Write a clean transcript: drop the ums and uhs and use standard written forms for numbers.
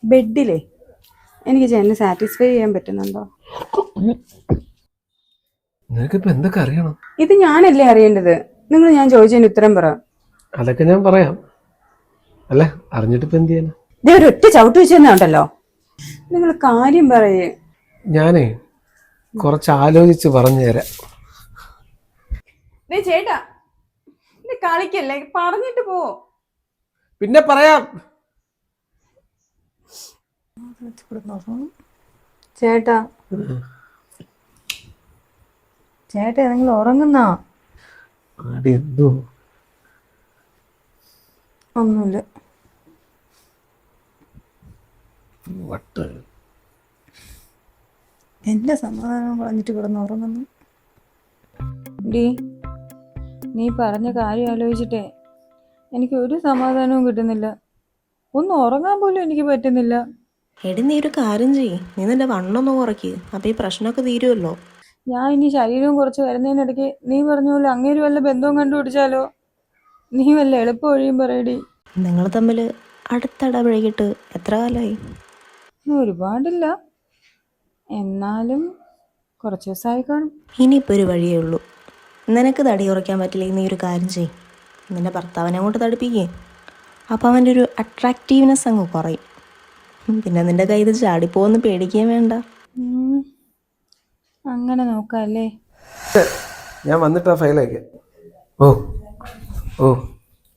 ബെഡിലേ എനിക്ക് ചേട്ടനെ സാറ്റിസ്ഫൈ ചെയ്യാൻ പറ്റുന്നുണ്ടോ? നിനക്കിപ്പോ എന്തൊക്കെ അറിയണം? ഇത് ഞാനല്ലേ അറിയേണ്ടത്. നിങ്ങൾ ഞാൻ ചോദിച്ചതിന് ഉത്തരം പറ. അതൊക്കെ ഞാൻ പറയാം. അല്ല അറിഞ്ഞിട്ടിപ്പോ എന്ത് ചെയ്യാനാ? ഇതേ ഒരു ഒറ്റ ചവിട്ട് വെച്ചെന്നുണ്ടല്ലോ. നിങ്ങൾ കാര്യം പറയേ. ഞാനേ കുറച്ച് ആലോചിച്ച് പറഞ്ഞു തരാം. ചേട്ടാ കളിക്കല്ലേ, പറഞ്ഞിട്ട് പോ. പിന്നെ പറയാം. ചേട്ടാ ചേട്ടാ നിങ്ങൾ ഉറങ്ങുന്ന? എന്തോ ഒന്നുമില്ല. വട്ട് എന്റെ സമാധാനം കളഞ്ഞിട്ട് കിടന്ന് ഉറങ്ങുന്നു. ഡി നീ പറഞ്ഞ കാര്യം ആലോചിച്ചിട്ടേ എനിക്ക് ഒരു സമാധാനവും കിട്ടുന്നില്ല. ഒന്ന് ഉറങ്ങാൻ പോലും എനിക്ക് പറ്റുന്നില്ല. എടി നീ ഒരു കാര്യം ചെയ്യ്, നീ നിന്റെ വണ്ണൊന്ന് കുറയ്ക്ക്. അപ്പം ഈ പ്രശ്നമൊക്കെ തീരുമല്ലോ. ഞാൻ ഇനി ശരീരവും കുറച്ച് വരുന്നതിനിടയ്ക്ക് നീ പറഞ്ഞ പോലെ അങ്ങേര് വല്ല ബന്ധവും കണ്ടുപിടിച്ചാലോ? നീ വല്ല എളുപ്പ വഴിയും പറയടി. നിങ്ങൾ തമ്മിൽ അടുത്തിടപഴകിയിട്ട് എത്ര കാലമായി? ഒരുപാടില്ല, എന്നാലും കുറച്ച് ദിവസമായി കാണും. ഇനിയിപ്പോൾ ഒരു വഴിയേ ഉള്ളൂ. നിനക്ക് തടി കുറയ്ക്കാൻ പറ്റില്ലെങ്കിൽ നീ ഒരു കാര്യം ചെയ്യ്, നിന്റെ ഭർത്താവിനെ അങ്ങോട്ട് തടിപ്പിക്കേ. അപ്പോൾ അവൻ്റെ ഒരു അട്രാക്റ്റീവ്നെസ് അങ്ങ് കുറയും. പിന്നെ നിന്റെ കയ്യിൽ ചാടിപ്പോന്ന് പേടിക്കുകയും വേണ്ട. അങ്ങനെ നോക്കാം അല്ലേ? ഞാൻ വന്നിട്ടാ ഫയൽ അയക്കാം. ഓ